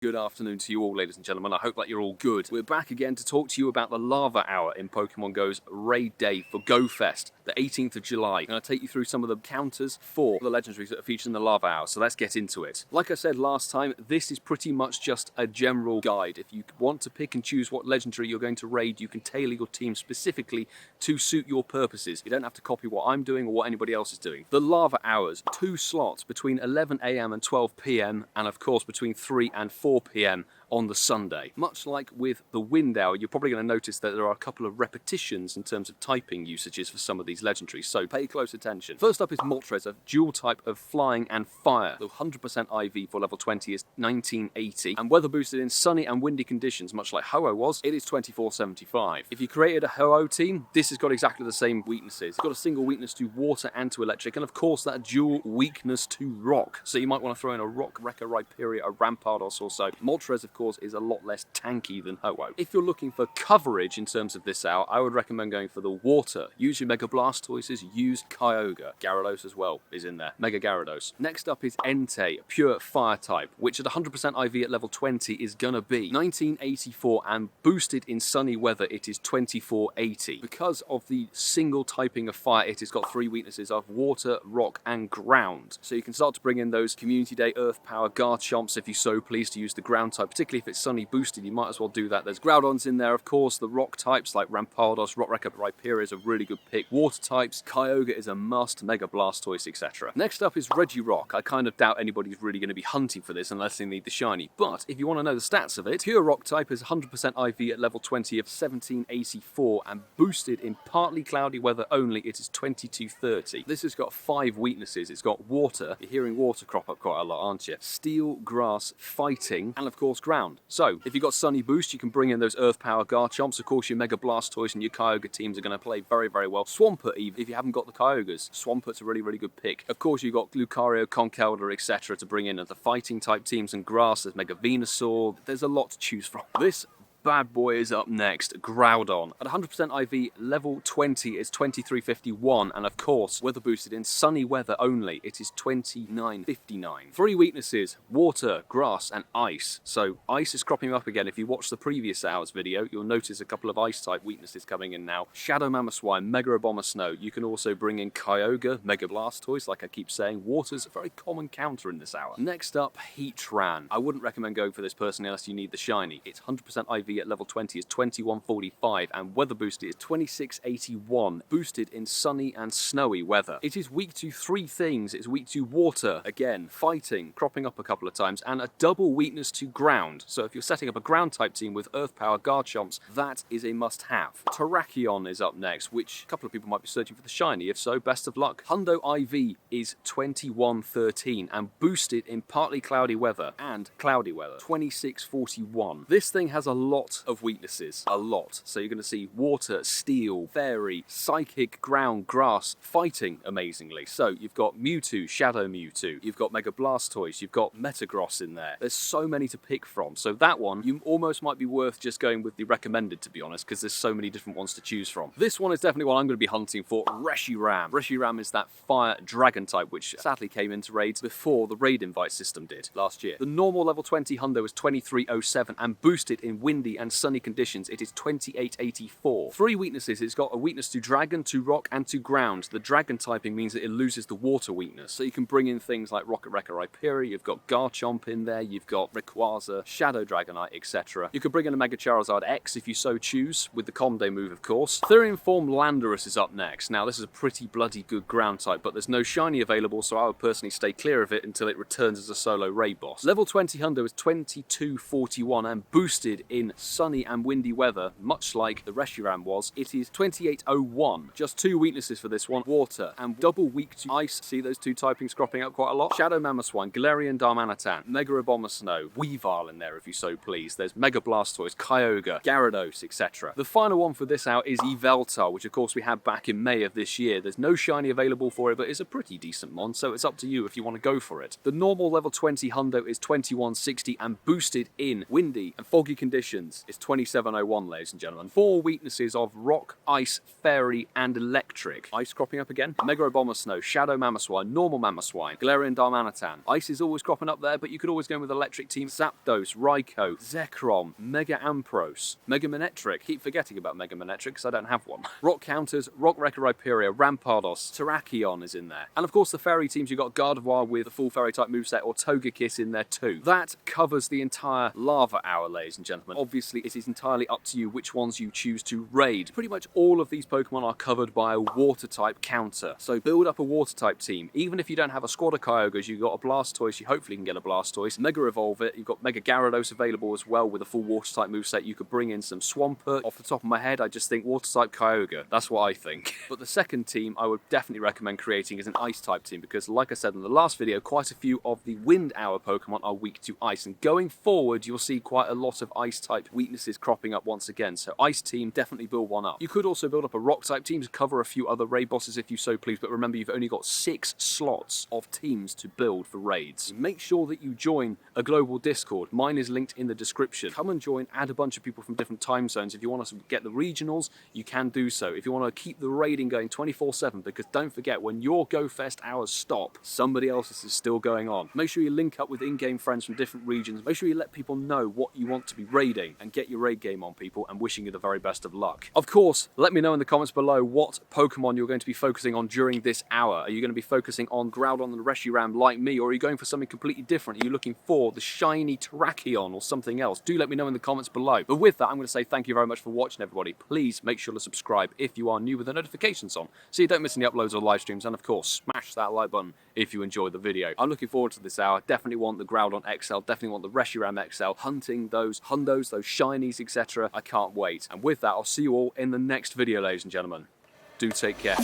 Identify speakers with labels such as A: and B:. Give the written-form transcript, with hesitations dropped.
A: Good afternoon to you all, ladies and gentlemen. I hope that you're all good. We're back again to talk to you about the Lava Hour in Pokemon Go's Raid Day for GoFest, the 18th of July. I'm going to take you through some of the counters for the legendaries that are featured in the Lava Hour, so let's get into it. Like I said last time, this is pretty much just a general guide. If you want to pick and choose what legendary you're going to raid, you can tailor your team specifically to suit your purposes. You don't have to copy what I'm doing or what anybody else is doing. The Lava Hours, 2 slots between 11 AM and 12 PM, and of course between 3 and 4 PM on the Sunday. Much like with the Wind Hour, you're probably going to notice that there are a couple of repetitions in terms of typing usages for some of these legendaries, so pay close attention. First up is Moltres, a dual type of flying and fire. The 100% IV for level 20 is 1980, and weather boosted in sunny and windy conditions, much like Ho-Oh was, it is 2475. If you created a Ho-Oh team, this has got exactly the same weaknesses. It's got a single weakness to water and to electric, and of course that dual weakness to rock. So you might want to throw in a Rock, Wrecker, Rhyperior, a Rampardos or so. Moltres, of course, is a lot less tanky than Ho-Oh. If you're looking for coverage in terms of this hour, I would recommend going for the water. Use your Mega Blastoises, use Kyogre. Gyarados as well is in there. Mega Gyarados. Next up is Entei, a pure fire type, which at 100% IV at level 20 is gonna be 1984, and boosted in sunny weather it is 2480. Because of the single typing of fire, it has got 3 weaknesses of water, rock and ground. So you can start to bring in those Community Day Earth Power Garchomps if you so please to use the ground type, particularly if it's sunny boosted, you might as well do that. There's Groudons in there, of course. The rock types like Rampardos, Rock Wrecker, Rhyperior is a really good pick. Water types, Kyogre is a must, Mega Blastoise, etc. Next up is Regirock. I kind of doubt anybody's really going to be hunting for this unless they need the shiny. But if you want to know the stats of it, pure rock type is 100% IV at level 20 of 1784, and boosted in partly cloudy weather only, it is 2230. This has got 5 weaknesses. It's got water. You're hearing water crop up quite a lot, aren't you? Steel, grass, fighting, and of course ground. So, if you've got Sunny Boost, you can bring in those Earth Power Garchomps. Of course, your Mega Blastoise and your Kyogre teams are going to play very, very well. Swampert, even, if you haven't got the Kyogres. Swampert's a really, really good pick. Of course, you've got Lucario, Conkeldurr, etc. to bring in as the fighting type teams, and grass, there's Mega Venusaur. There's a lot to choose from. This bad boy is up next, Groudon. At 100% IV, level 20 is 2351, and of course, weather boosted in sunny weather only, it is 2959. 3 weaknesses, water, grass, and ice. So, ice is cropping up again. If you watch the previous hour's video, you'll notice a couple of ice-type weaknesses coming in now. Shadow Mamoswine, Mega Abomasnow. You can also bring in Kyogre, Mega Blastoise, like I keep saying. Water's a very common counter in this hour. Next up, Heatran. I wouldn't recommend going for this personally unless you need the shiny. It's 100% IV at level 20 is 2145, and weather boosted is 2681, boosted in sunny and snowy weather. It is weak to 3 things. It's weak to water, again, fighting, cropping up a couple of times, and a double weakness to ground. So if you're setting up a ground type team with Earth Power Garchomps, that is a must-have. Terrakion is up next, which a couple of people might be searching for the shiny. If so, best of luck. Hundo IV is 2113, and boosted in partly cloudy weather and cloudy weather, 2641. This thing has a lot of weaknesses, a lot. So you're going to see water, steel, fairy, psychic, ground, grass, fighting amazingly. So you've got Mewtwo, Shadow Mewtwo, you've got Mega Blastoise, you've got Metagross in there. There's so many to pick from. So that one, you almost might be worth just going with the recommended, to be honest, because there's so many different ones to choose from. This one is definitely one I'm going to be hunting for, Reshiram. Reshiram is that fire dragon type, which sadly came into raids before the raid invite system did last year. The normal level 20 Hundo is 2307, and boosted in windy and sunny conditions, it is 2884. 3 weaknesses. It's got a weakness to dragon, to rock, and to ground. The dragon typing means that it loses the water weakness. So you can bring in things like Rocket Wrecker Rhyperior, you've got Garchomp in there, you've got Rayquaza, Shadow Dragonite, etc. You could bring in a Mega Charizard X if you so choose, with the Comday move, of course. Therian form Landorus is up next. Now, this is a pretty bloody good ground type, but there's no shiny available, so I would personally stay clear of it until it returns as a solo raid boss. Level 20 Hundo is 2241, and boosted in sunny and windy weather, much like the Reshiram was, it is 2801. Just 2 weaknesses for this one, water and double weak to ice. See those 2 typings cropping up quite a lot? Shadow Mamoswine, Galarian Darmanitan, Mega Abomasnow, Weavile in there if you so please. There's Mega Blastoise, Kyogre, Gyarados, etc. The final one for this out is Yveltal, which of course we had back in May of this year. There's no shiny available for it, but it's a pretty decent mon, so it's up to you if you want to go for it. The normal level 20 Hundo is 2160, and boosted in windy and foggy conditions. wins. It's 2701, ladies and gentlemen. 4 weaknesses of Rock, Ice, Fairy, and Electric. Ice cropping up again. Mega Abomasnow, Shadow Mamoswine, Normal Mamoswine, Galarian Darmanitan. Ice is always cropping up there, but you could always go with Electric Team. Zapdos, Raikou, Zekrom, Mega Ampros, Mega Manectric. Keep forgetting about Mega Manectric because I don't have one. Rock counters, Rock Wrecker Rhyperior, Rampardos, Terrakion is in there. And of course the Fairy teams, you've got Gardevoir with the full Fairy type moveset or Togekiss in there too. That covers the entire Lava Hour, ladies and gentlemen. Obviously it is entirely up to you which ones you choose to raid. Pretty much all of these Pokemon are covered by a Water type counter. So build up a Water type team. Even if you don't have a squad of Kyogres, you've got a Blastoise, you hopefully can get a Blastoise. Mega Evolve it, you've got Mega Gyarados available as well with a full Water type moveset. You could bring in some Swampert. Off the top of my head, I just think Water type Kyogre. That's what I think. But the second team I would definitely recommend creating is an Ice type team because like I said in the last video, quite a few of the Wind Hour Pokemon are weak to Ice, and going forward you'll see quite a lot of Ice type weaknesses cropping up once again, so Ice team, definitely build one up. You could also build up a Rock type team to cover a few other raid bosses if you so please, but remember you've only got 6 slots of teams to build for raids. Make sure that you join a global Discord. Mine is linked in the description. Come and join, add a bunch of people from different time zones. If you want us to get the regionals, you can do so. If you want to keep the raiding going 24/7, because don't forget, when your GoFest hours stop, somebody else's is still going on. Make sure you link up with in-game friends from different regions. Make sure you let people know what you want to be raiding and get your raid game on, people, and wishing you the very best of luck. Of course, let me know in the comments below what Pokemon you're going to be focusing on during this hour. Are you going to be focusing on Groudon and Reshiram like me, or are you going for something completely different? Are you looking for the shiny Terrakion or something else? Do let me know in the comments below. But with that, I'm going to say thank you very much for watching, everybody. Please make sure to subscribe if you are new with the notifications on, so you don't miss any uploads or live streams, and of course, smash that like button if you enjoyed the video. I'm looking forward to this hour. Definitely want the Groudon XL, definitely want the Reshiram XL, hunting those hundos, those shinies, etc. I can't wait. And with that, I'll see you all in the next video, ladies and gentlemen. Do take care.